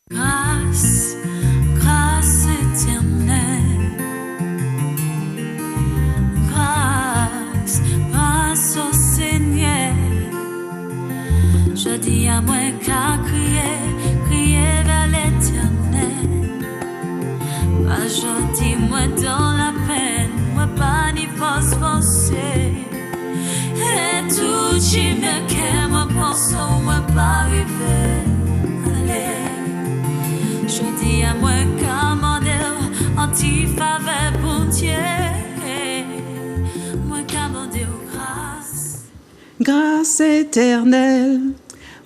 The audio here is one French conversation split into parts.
Grâce, grâce éternelle. Grâce, grâce au Seigneur. Je dis à moi qu'à crier, crier vers l'éternel. Pas je dis moi dans la peine, moi pas ni force penser. Et tout qui me qu'aime, moi pense, moi pas arriver. Je dis à moi commander anti-faveur pour Dieu. Moi commander grâce. Grâce éternelle.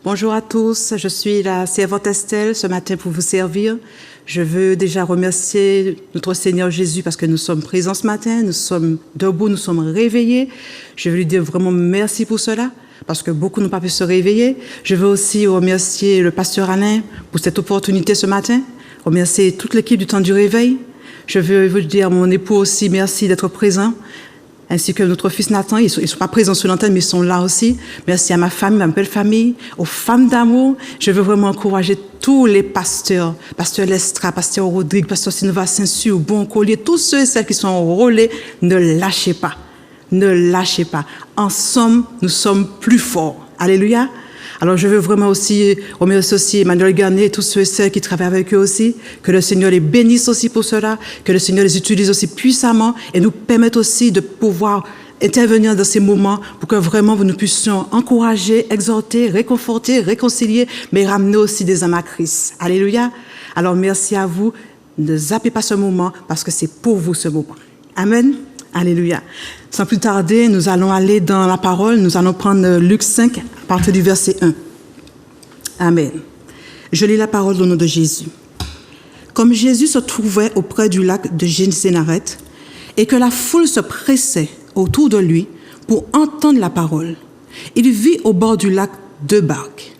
Bonjour à tous, je suis la servante Estelle ce matin pour vous servir. Je veux déjà remercier notre Seigneur Jésus parce que nous sommes présents ce matin, nous sommes debout, nous sommes réveillés. Je veux lui dire vraiment merci pour cela, parce que beaucoup n'ont pas pu se réveiller. Je veux aussi remercier le pasteur Alain pour cette opportunité ce matin, remercier toute l'équipe du temps du réveil. Je veux vous dire à mon époux aussi merci d'être présent, ainsi que notre fils Nathan. Ils ne sont pas présents sur l'antenne, mais ils sont là aussi. Merci à ma famille, ma belle famille, aux femmes d'amour. Je veux vraiment encourager tous les pasteurs, pasteur Lestra, pasteur Rodrigue, pasteur Silva Saint-Sur, Bon Collier, tous ceux et celles qui sont enrôlés, ne lâchez pas. Ne lâchez pas. Ensemble, nous sommes plus forts. Alléluia. Alors, je veux vraiment aussi remercier aussi Emmanuel Garnier et tous ceux et celles qui travaillent avec eux aussi. Que le Seigneur les bénisse aussi pour cela. Que le Seigneur les utilise aussi puissamment et nous permette aussi de pouvoir intervenir dans ces moments pour que vraiment nous puissions encourager, exhorter, réconforter, réconcilier, mais ramener aussi des âmes à Christ. Alléluia. Alors, merci à vous. Ne zappez pas ce moment parce que c'est pour vous ce moment. Amen. Alléluia. Sans plus tarder, nous allons aller dans la parole. Nous allons prendre Luc 5, à partir du verset 1. Amen. Je lis la parole au nom de Jésus. Comme Jésus se trouvait auprès du lac de Génézareth et que la foule se pressait autour de lui pour entendre la parole, il vit au bord du lac 2 barques,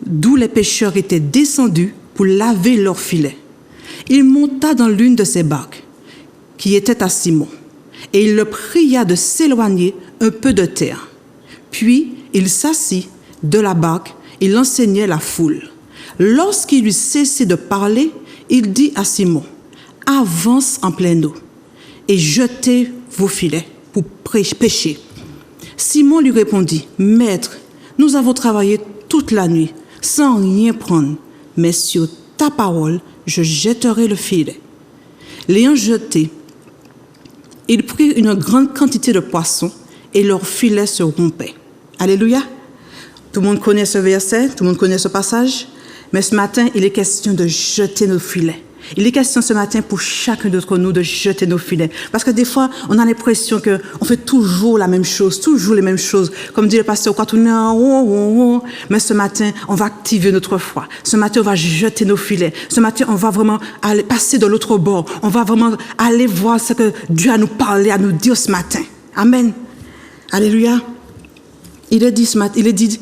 d'où les pêcheurs étaient descendus pour laver leurs filets. Il monta dans l'une de ces barques, qui était à Simon, et il le pria de s'éloigner un peu de terre. Puis il s'assit de la barque et enseignait la foule. Lorsqu'il eut cessé de parler, il dit à Simon, « Avance en pleine eau et jetez vos filets pour pêcher. » Simon lui répondit, « Maître, nous avons travaillé toute la nuit sans rien prendre, mais sur ta parole, je jetterai le filet. » L'ayant jeté, ils prirent une grande quantité de poissons et leur filet se rompait. Alléluia. Tout le monde connaît ce verset, tout le monde connaît ce passage. Mais ce matin, il est question de jeter nos filets. Il est question ce matin pour chacun d'entre nous de jeter nos filets. Parce que des fois, on a l'impression qu'on fait toujours la même chose, toujours les mêmes choses. Comme dit le pasteur, mais ce matin, on va activer notre foi. Ce matin, on va jeter nos filets. Ce matin, on va vraiment aller passer de l'autre bord. On va vraiment aller voir ce que Dieu a nous parlé, à nous dire ce matin. Amen. Alléluia. Il est dit,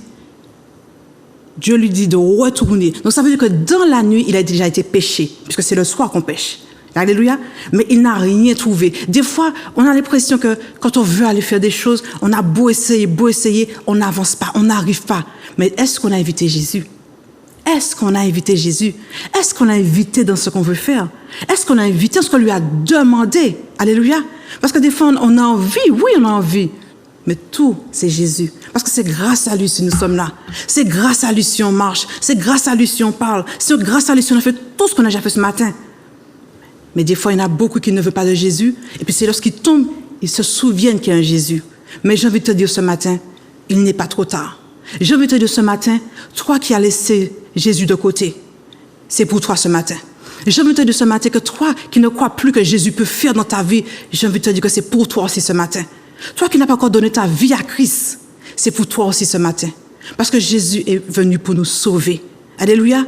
Dieu lui dit de retourner. Donc ça veut dire que dans la nuit, il a déjà été pêché, puisque c'est le soir qu'on pêche. Alléluia. Mais il n'a rien trouvé. Des fois, on a l'impression que quand on veut aller faire des choses, on a beau essayer, on n'avance pas, on n'arrive pas. Mais est-ce qu'on a invité Jésus? Est-ce qu'on a invité Jésus? Est-ce qu'on a invité dans ce qu'on veut faire? Est-ce qu'on a invité ce qu'on lui a demandé? Alléluia. Parce que des fois, on a envie, oui, on a envie. Mais tout, c'est Jésus. Parce que c'est grâce à lui si nous sommes là. C'est grâce à lui si on marche. C'est grâce à lui si on parle. C'est grâce à lui si on a fait tout ce qu'on a déjà fait ce matin. Mais des fois, il y en a beaucoup qui ne veulent pas de Jésus. Et puis c'est lorsqu'ils tombent, ils se souviennent qu'il y a un Jésus. Mais j'ai envie de te dire ce matin, il n'est pas trop tard. J'ai envie de te dire ce matin, toi qui as laissé Jésus de côté, c'est pour toi ce matin. J'ai envie de te dire ce matin que toi qui ne crois plus que Jésus peut faire dans ta vie, j'ai envie de te dire que c'est pour toi aussi ce matin. Toi qui n'as pas encore donné ta vie à Christ, c'est pour toi aussi ce matin. Parce que Jésus est venu pour nous sauver. Alléluia.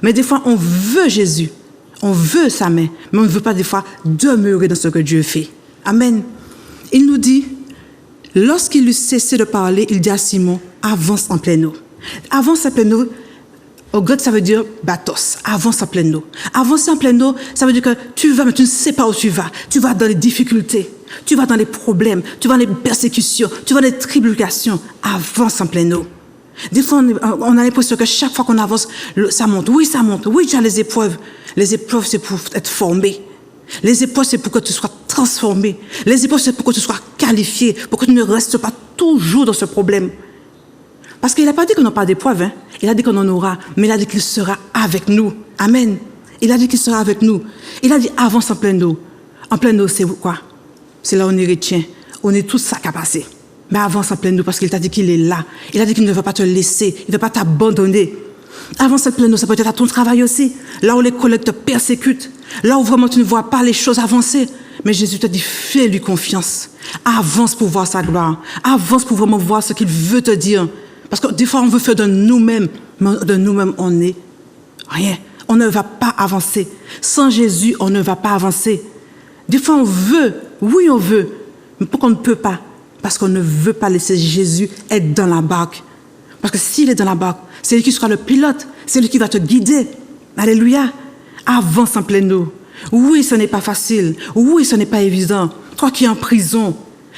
Mais des fois, on veut Jésus. On veut sa main. Mais on ne veut pas des fois demeurer dans ce que Dieu fait. Amen. Il nous dit, lorsqu'il eut cessé de parler, il dit à Simon, avance en pleine eau. Avance en pleine eau. Au grec, ça veut dire batos, avance en pleine eau. Avancer en pleine eau, ça veut dire que tu vas, mais tu ne sais pas où tu vas. Tu vas dans les difficultés, tu vas dans les problèmes, tu vas dans les persécutions, tu vas dans les tribulations. Avance en pleine eau. Des fois, on a l'impression que chaque fois qu'on avance, ça monte. Oui, ça monte. Oui, tu as les épreuves. Les épreuves, c'est pour être formé. Les épreuves, c'est pour que tu sois transformé. Les épreuves, c'est pour que tu sois qualifié, pour que tu ne restes pas toujours dans ce problème. Parce qu'il n'a pas dit qu'on n'a pas d'épreuves. Hein. Il a dit qu'on en aura, mais il a dit qu'il sera avec nous. Amen. Il a dit qu'il sera avec nous. Il a dit avance en pleine eau. En pleine eau, c'est quoi? C'est là où on est chrétien. On est tous sacs à passer. Mais avance en pleine eau parce qu'il t'a dit qu'il est là. Il a dit qu'il ne va pas te laisser. Il ne va pas t'abandonner. Avance en pleine eau, ça peut être à ton travail aussi. Là où les collègues te persécutent. Là où vraiment tu ne vois pas les choses avancer. Mais Jésus te dit, fais-lui confiance. Avance pour voir sa gloire. Avance pour vraiment voir ce qu'il veut te dire. Parce que des fois, on veut faire de nous-mêmes. Mais de nous-mêmes, on n'est rien. On ne va pas avancer. Sans Jésus, on ne va pas avancer. Des fois, on veut. Oui, on veut. Mais pourquoi on ne peut pas? Parce qu'on ne veut pas laisser Jésus être dans la barque. Parce que s'il est dans la barque, c'est lui qui sera le pilote. C'est lui qui va te guider. Alléluia. Avance en pleine eau. Oui, ce n'est pas facile. Oui, ce n'est pas évident. Toi qui es en prison,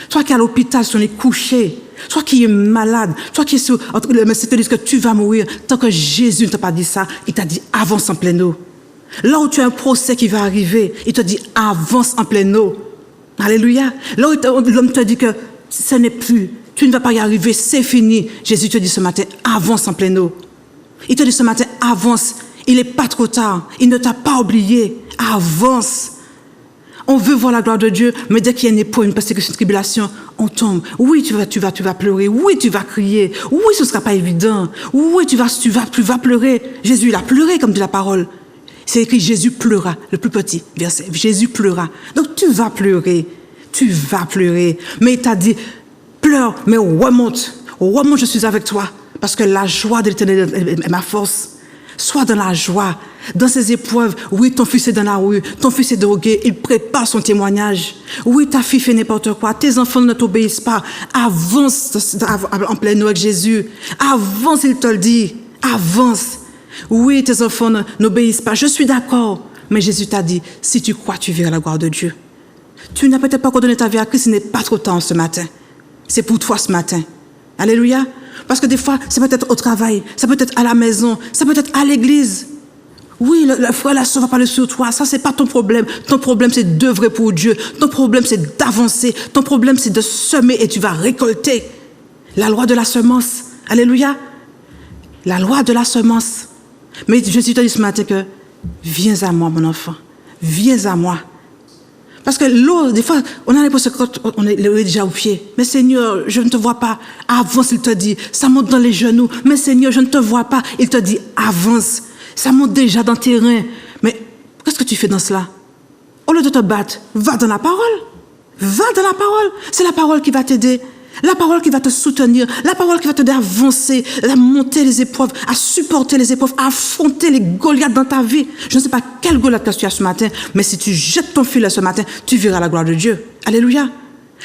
toi qui es à l'hôpital sur les couchés, toi qui es malade, toi qui es sur... Mais c'est te dire que tu vas mourir. Tant que Jésus ne t'a pas dit ça, il t'a dit avance en pleine eau. Là où tu as un procès qui va arriver, il te dit avance en pleine eau. Alléluia. Là où l'homme te dit que ce n'est plus, tu ne vas pas y arriver, c'est fini. Jésus te dit ce matin, avance en pleine eau. Il te dit ce matin, avance. Il n'est pas trop tard. Il ne t'a pas oublié. Avance. On veut voir la gloire de Dieu, mais dès qu'il y a une épreuve, une persécution, une tribulation, on tombe. Oui, tu vas pleurer. Oui, tu vas crier. Oui, ce ne sera pas évident. Oui, tu vas pleurer. Jésus, il a pleuré, comme dit la parole. C'est écrit, Jésus pleura, le plus petit verset. Jésus pleura. Donc, tu vas pleurer. Tu vas pleurer. Mais il t'a dit, pleure, mais remonte. Remonte, je suis avec toi. Parce que la joie de l'Éternel est ma force. Sois dans la joie, dans ces épreuves. Oui, ton fils est dans la rue, ton fils est drogué, il prépare son témoignage. Oui, ta fille fait n'importe quoi, tes enfants ne t'obéissent pas. Avance en pleine eau avec Jésus. Avance, il te le dit. Avance. Oui, tes enfants n'obéissent pas. Je suis d'accord. Mais Jésus t'a dit, si tu crois, tu verras la gloire de Dieu. Tu n'as peut-être pas encore donné ta vie à Christ, ce n'est pas trop tard ce matin. C'est pour toi ce matin. Alléluia. Parce que des fois, ça peut être au travail, ça peut être à la maison, ça peut être à l'église. Oui, le frère, la soeur va parler sur toi. Ça, c'est pas ton problème. Ton problème, c'est d'œuvrer pour Dieu. Ton problème, c'est d'avancer. Ton problème, c'est de semer et tu vas récolter. La loi de la semence. Alléluia. La loi de la semence. Mais Jésus te dit ce matin que viens à moi, mon enfant. Viens à moi. Parce que l'eau, des fois, on a l'impression qu'on est déjà au pied. Mais Seigneur, je ne te vois pas. Avance, il te dit. Ça monte dans les genoux. Mais Seigneur, je ne te vois pas. Il te dit, avance. Ça monte déjà dans tes reins. Mais qu'est-ce que tu fais dans cela? Au lieu de te battre, va dans la parole. Va dans la parole. C'est la parole qui va t'aider. La parole qui va te soutenir. La parole qui va t'aider à avancer, à monter les épreuves, à supporter les épreuves, à affronter les Goliaths dans ta vie. Je ne sais pas quel Goliath tu as ce matin, mais si tu jettes ton filet ce matin, tu verras la gloire de Dieu. Alléluia.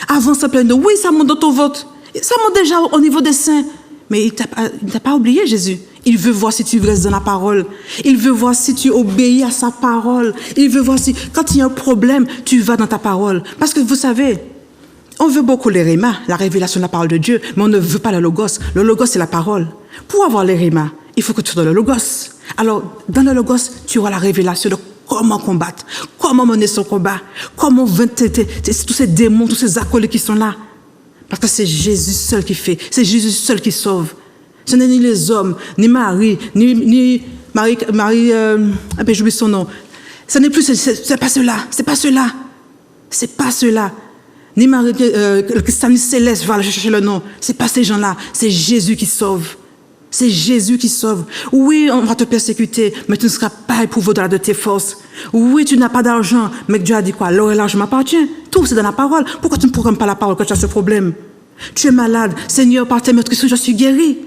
Avance en pleine eau. Oui, ça monte dans ton ventre. Ça monte déjà au niveau des seins. Mais il ne t'a pas oublié, Jésus. Il veut voir si tu restes dans la parole. Il veut voir si tu obéis à sa parole. Il veut voir si, quand il y a un problème, tu vas dans ta parole. Parce que vous savez, on veut beaucoup les rémas, la révélation de la parole de Dieu, mais on ne veut pas le logos. Le logos, c'est la parole. Pour avoir les rémas, il faut que tu sois dans le logos. Alors, dans le logos, tu auras la révélation de comment combattre, comment mener son combat, comment vaincre tous ces démons, tous ces acolytes qui sont là. Parce que c'est Jésus seul qui fait, c'est Jésus seul qui sauve. Ce n'est ni les hommes, ni Marie, ni Marie, j'oublie son nom. Ce n'est plus, c'est pas cela, c'est pas cela, c'est pas cela. Ni Marie, le christianisme céleste, va chercher le nom. C'est pas ces gens-là, c'est Jésus qui sauve. C'est Jésus qui sauve. Oui, on va te persécuter, mais tu ne seras pas éprouvé de tes forces. Oui, tu n'as pas d'argent, mais Dieu a dit quoi? L'or et l'argent m'appartient. Tout, c'est dans la parole. Pourquoi tu ne proclames pas la parole quand tu as ce problème? Tu es malade. Seigneur, par tes meurtres, je suis guéri.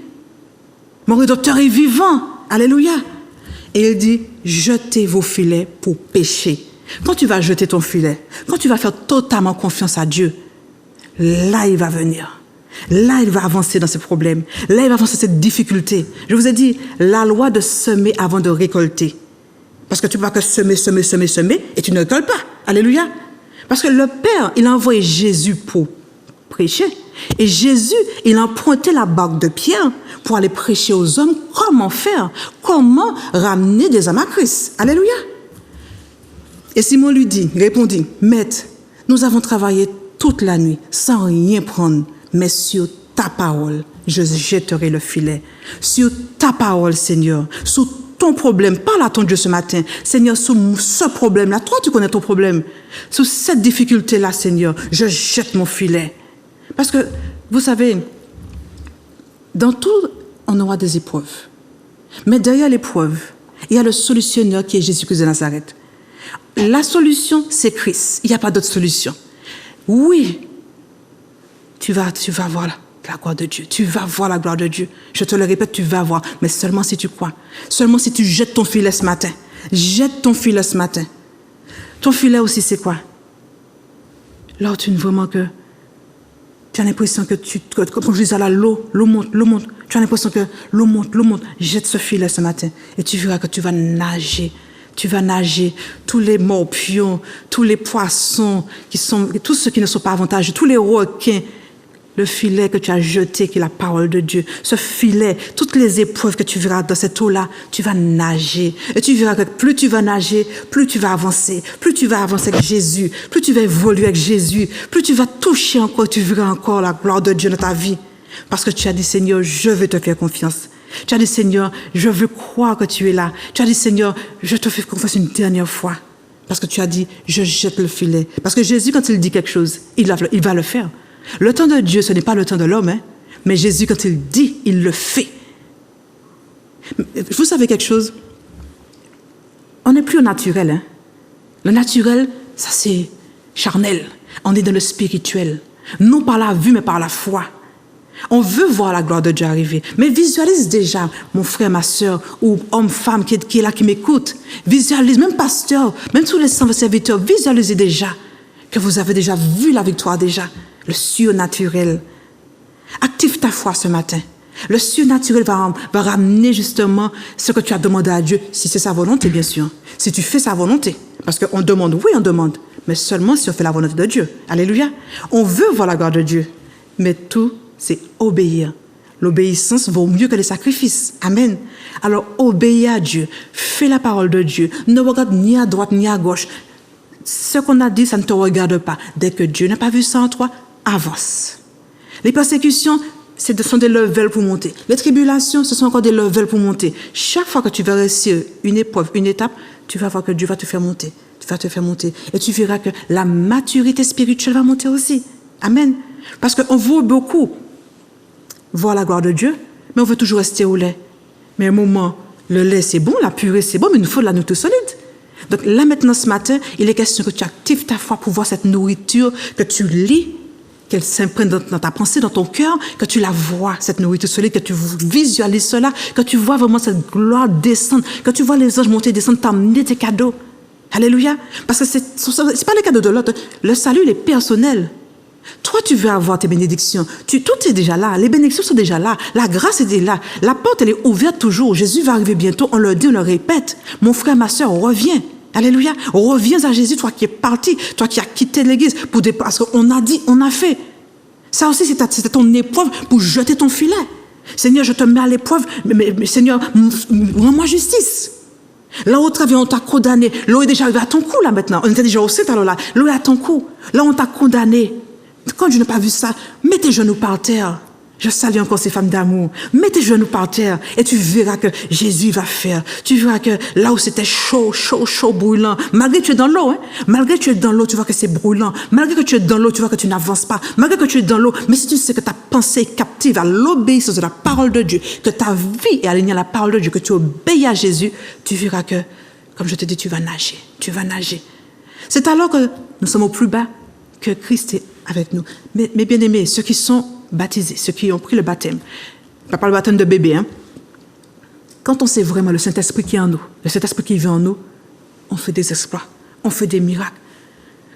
Mon rédempteur est vivant. Alléluia. Et il dit, jetez vos filets pour pêcher. Quand tu vas jeter ton filet, quand tu vas faire totalement confiance à Dieu, là, il va venir. Là, il va avancer dans ce problème. Là, il va avancer dans cette difficulté. Je vous ai dit, la loi de semer avant de récolter. Parce que tu ne peux pas que semer, et tu ne récoltes pas. Alléluia. Parce que le Père, il a envoyé Jésus pour prêcher, Et Jésus, il empruntait la barque de Pierre pour aller prêcher aux hommes comment faire, comment ramener des âmes à Christ. Alléluia. Et Simon lui répondit, Maître, nous avons travaillé toute la nuit sans rien prendre, mais sur ta parole, je jetterai le filet. Sur ta parole, Seigneur, sur ton problème, parle à ton Dieu ce matin. Seigneur, sur ce problème-là, toi tu connais ton problème. Sur cette difficulté-là, Seigneur, je jette mon filet. Parce que, vous savez, dans tout, on aura des épreuves. Mais derrière l'épreuve, il y a le solutionneur qui est Jésus-Christ de Nazareth. La solution, c'est Christ. Il n'y a pas d'autre solution. Oui, tu vas voir la gloire de Dieu. Tu vas voir la gloire de Dieu. Je te le répète, tu vas voir. Mais seulement si tu crois. Seulement si tu jettes ton filet ce matin. Jette ton filet ce matin. Ton filet aussi, c'est quoi? Là, tu vraiment que tu as l'impression que comme je disais là, l'eau monte. Tu as l'impression que l'eau monte. Jette ce filet ce matin. Et tu verras que tu vas nager. Tu vas nager. Tous les morpions, tous les poissons, tous ceux qui ne sont pas avantageux, tous les requins, le filet que tu as jeté, qui est la parole de Dieu, ce filet, toutes les épreuves que tu verras dans cette eau-là, tu vas nager. Et tu verras que plus tu vas nager, plus tu vas avancer. Plus tu vas avancer avec Jésus, plus tu vas évoluer avec Jésus, plus tu vas toucher encore, tu verras encore la gloire de Dieu dans ta vie. Parce que tu as dit, Seigneur, je veux te faire confiance. Tu as dit, Seigneur, je veux croire que tu es là. Tu as dit, Seigneur, je te fais confiance une dernière fois. Parce que tu as dit, je jette le filet. Parce que Jésus, quand il dit quelque chose, il va le faire. Le temps de Dieu, ce n'est pas le temps de l'homme, hein? Mais Jésus, quand il dit, il le fait. Vous savez quelque chose? On n'est plus au naturel. Hein? Le naturel, ça c'est charnel. On est dans le spirituel. Non par la vue, mais par la foi. On veut voir la gloire de Dieu arriver. Mais visualise déjà, mon frère, ma soeur, ou homme, femme qui est là, qui m'écoute. Visualise, même pasteur, même tous les serviteurs, visualisez déjà que vous avez déjà vu la victoire déjà. Le surnaturel. Active ta foi ce matin. Le surnaturel va ramener justement ce que tu as demandé à Dieu, si c'est sa volonté, bien sûr. Si tu fais sa volonté. Parce qu'on demande, oui, on demande, mais seulement si on fait la volonté de Dieu. Alléluia. On veut voir la gloire de Dieu, mais tout, c'est obéir. L'obéissance vaut mieux que les sacrifices. Amen. Alors, obéis à Dieu. Fais la parole de Dieu. Ne regarde ni à droite ni à gauche. Ce qu'on a dit, ça ne te regarde pas. Dès que Dieu n'a pas vu ça en toi, avance. Les persécutions, ce sont des levels pour monter. Les tribulations, ce sont encore des levels pour monter. Chaque fois que tu vas réussir une épreuve, une étape, tu vas voir que Dieu va te faire monter. Tu vas te faire monter. Et tu verras que la maturité spirituelle va monter aussi. Amen. Parce qu'on veut beaucoup voir la gloire de Dieu, mais on veut toujours rester au lait. Mais à un moment, le lait c'est bon, la purée c'est bon, mais il nous faut de la nourriture solide. Donc là maintenant ce matin, il est question que tu actives ta foi pour voir cette nourriture, que tu lis, qu'elle s'imprègne dans ta pensée, dans ton cœur, que tu la vois, cette nourriture solide, que tu visualises cela, que tu vois vraiment cette gloire descendre, que tu vois les anges monter et descendre, t'emmener tes cadeaux. Alléluia. Parce que c'est pas les cadeaux de l'autre. Le salut, il est personnel. Toi, tu veux avoir tes bénédictions. Tout est déjà là. Les bénédictions sont déjà là. La grâce est déjà là. La porte, elle est ouverte toujours. Jésus va arriver bientôt. On le dit, on le répète. Mon frère, ma soeur, reviens. Alléluia. Reviens à Jésus, toi qui es parti, toi qui as quitté l'église. Parce qu'on a dit, on a fait. Ça aussi, c'était ton épreuve pour jeter ton filet. Seigneur, je te mets à l'épreuve. Mais Seigneur, rends-moi justice. Là au travail, on t'a condamné. L'eau est déjà arrivée à ton cou, là, maintenant. On était déjà au centre, alors là. L'eau est à ton cou. Là, on t'a condamné. Quand je n'ai pas vu ça, mets tes genoux par terre. Je salue encore ces femmes d'amour. Mets tes genoux par terre et tu verras que Jésus va faire. Tu verras que là où c'était chaud, brûlant, malgré que tu es dans l'eau, hein, malgré que tu es dans l'eau, tu vois que c'est brûlant. Malgré que tu es dans l'eau, tu vois que tu n'avances pas. Malgré que tu es dans l'eau, mais si tu sais que ta pensée est captive à l'obéissance de la parole de Dieu, que ta vie est alignée à la parole de Dieu, que tu obéis à Jésus, tu verras que, comme je te dis, tu vas nager. Tu vas nager. C'est alors que nous sommes au plus bas que Christ est avec nous. Mais bien aimés, ceux qui sont baptisés, ceux qui ont pris le baptême, pas le baptême de bébé, hein. Quand on sait vraiment le Saint-Esprit qui est en nous, le Saint-Esprit qui vit en nous, on fait des exploits, on fait des miracles.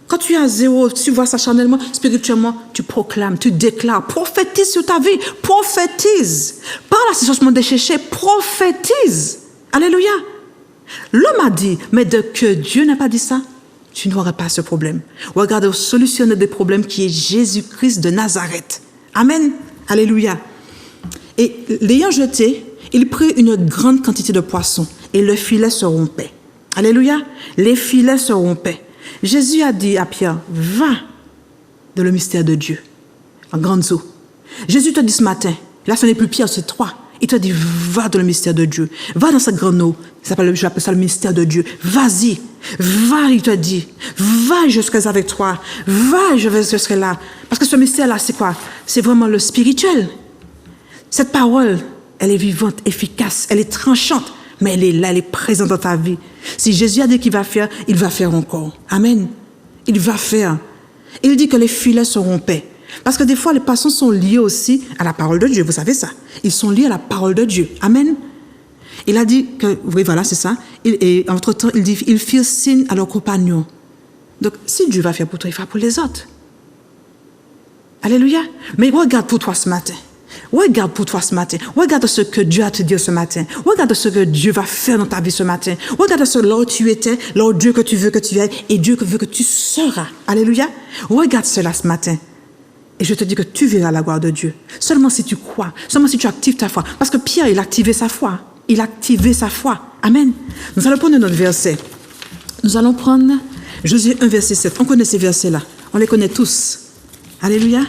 Quand tu es à zéro, tu vois ça charnellement, spirituellement, tu proclames, tu déclares, prophétise sur ta vie, prophétise. Par la situation des chercheurs, prophétise. Alléluia. L'homme a dit, mais de que Dieu n'a pas dit ça, tu n'auras pas ce problème. Regarde, solutionner des problèmes qui est Jésus-Christ de Nazareth. Amen. Alléluia. Et l'ayant jeté, il prit une grande quantité de poissons et le filet se rompait. Alléluia. Les filets se rompaient. Jésus a dit à Pierre, va dans le mystère de Dieu, en grandes eaux. Jésus te dit ce matin, là ce n'est plus Pierre, c'est toi. Il te dit, va dans le mystère de Dieu. Va dans cette grande eau. J'appelle ça le mystère de Dieu. Vas-y. Va, il te dit. Va, je serai avec toi. Va, je serai là. Parce que ce mystère-là, c'est quoi? C'est vraiment le spirituel. Cette parole, elle est vivante, efficace, elle est tranchante, mais elle est là, elle est présente dans ta vie. Si Jésus a dit qu'il va faire, il va faire encore. Amen. Il va faire. Il dit que les filets se rompaient. Parce que des fois, les poissons sont liés aussi à la parole de Dieu. Vous savez ça. Ils sont liés à la parole de Dieu. Amen. Il a dit que, oui, voilà, c'est ça. Et entre-temps, il dit, ils firent signe à leurs compagnons. Donc, si Dieu va faire pour toi, il fera pour les autres. Alléluia. Mais regarde pour toi ce matin. Regarde pour toi ce matin. Regarde ce que Dieu a te dit ce matin. Regarde ce que Dieu va faire dans ta vie ce matin. Regarde ce là où tu étais, là où Dieu que tu veux que tu ailles et Dieu que veut que tu seras. Alléluia. Regarde cela ce matin. Et je te dis que tu verras la gloire de Dieu. Seulement si tu crois, seulement si tu actives ta foi. Parce que Pierre, il a activé sa foi. Il a activé sa foi. Amen. Nous allons prendre notre verset. Nous allons prendre Josué 1, verset 7. On connaît ces versets-là. On les connaît tous. Alléluia.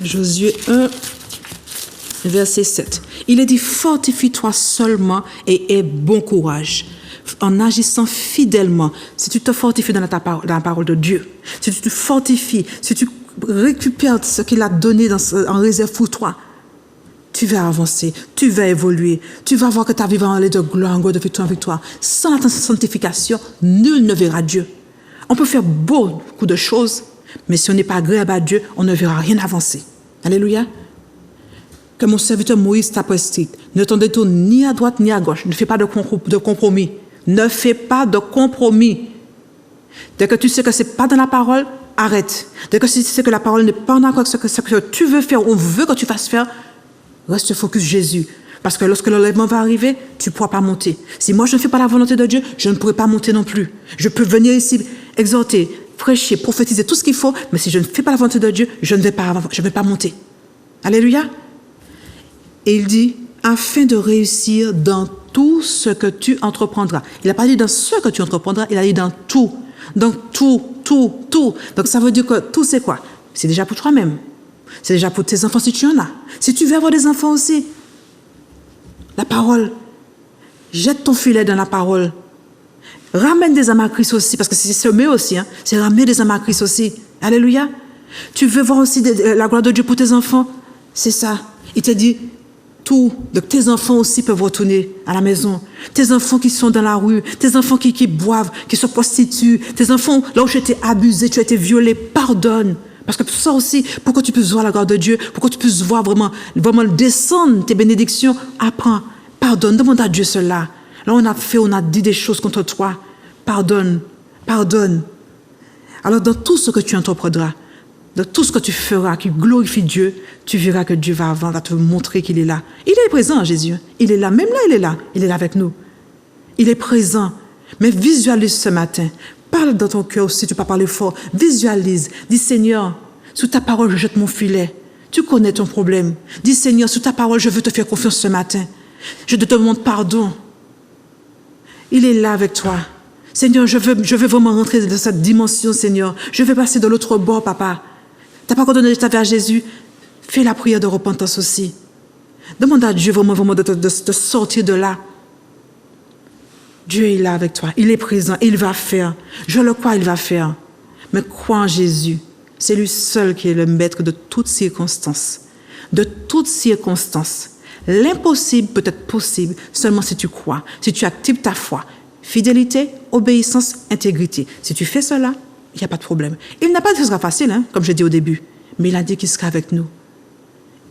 Josué 1, verset 7. Il est dit, fortifie-toi seulement et aie bon courage. En agissant fidèlement, si tu te fortifies dans la parole de Dieu, si tu te fortifies, si tu récupères ce qu'il a donné en réserve pour toi, tu vas avancer, tu vas évoluer, tu vas voir que ta vie va aller de gloire en gloire, de victoire en victoire. Sans la sanctification, nul ne verra Dieu. On peut faire beaucoup de choses, mais si on n'est pas agréable à Dieu, on ne verra rien avancer. Alléluia. Que mon serviteur Moïse t'a prescrit, ne t'en détourne ni à droite ni à gauche, ne fais pas de compromis. Ne fais pas de compromis. Dès que tu sais que ce n'est pas dans la parole, arrête. Dès que tu sais que la parole n'est pas en accord avec ce que tu veux faire, on veut que tu fasses faire, reste focus Jésus. Parce que lorsque l'enlèvement va arriver, tu ne pourras pas monter. Si moi je ne fais pas la volonté de Dieu, je ne pourrai pas monter non plus. Je peux venir ici, exhorter, prêcher, prophétiser, tout ce qu'il faut, mais si je ne fais pas la volonté de Dieu, je ne vais pas monter. Alléluia. Et il dit, afin de réussir dans tout ce que tu entreprendras. Il n'a pas dit dans ce que tu entreprendras, il a dit dans tout. Donc tout. Donc ça veut dire que tout c'est quoi? C'est déjà pour toi-même. C'est déjà pour tes enfants si tu en as. Si tu veux avoir des enfants aussi, la parole. Jette ton filet dans la parole. Ramène des âmes à Christ aussi, parce que c'est semer aussi. C'est ramener des âmes à Christ aussi. Alléluia. Tu veux voir aussi la gloire de Dieu pour tes enfants? C'est ça. Il te dit tout. Donc tes enfants aussi peuvent retourner à la maison. Tes enfants qui sont dans la rue, tes enfants qui boivent, qui se prostituent, tes enfants là où tu as été abusé, tu as été violé, pardonne. Parce que ça aussi, pour que tu puisses voir la gloire de Dieu, pour que tu puisses voir vraiment descendre tes bénédictions, apprends, pardonne, demande à Dieu cela. Là on a dit des choses contre toi, pardonne. Alors dans tout ce que tu entreprendras, dans tout ce que tu feras qui glorifie Dieu, tu verras que Dieu va te montrer qu'il est là. Il est présent, Jésus. Il est là. Même là, il est là. Il est là avec nous. Il est présent. Mais visualise ce matin. Parle dans ton cœur aussi, tu peux pas parler fort. Visualise. Dis, Seigneur, sous ta parole, je jette mon filet. Tu connais ton problème. Dis, Seigneur, sous ta parole, je veux te faire confiance ce matin. Je te demande pardon. Il est là avec toi. Seigneur, je veux vraiment rentrer dans cette dimension, Seigneur. Je veux passer de l'autre bord, papa. Tu n'as pas encore donné ta vie à Jésus? Fais la prière de repentance aussi. Demande à Dieu vraiment de sortir de là. Dieu est là avec toi. Il est présent. Il va faire. Je le crois, il va faire. Mais crois en Jésus. C'est lui seul qui est le maître de toutes circonstances. De toutes circonstances. L'impossible peut être possible seulement si tu crois, si tu actives ta foi. Fidélité, obéissance, intégrité. Si tu fais cela, il n'y a pas de problème. Il n'a pas dit que ce sera facile, comme j'ai dit au début, mais il a dit qu'il sera avec nous.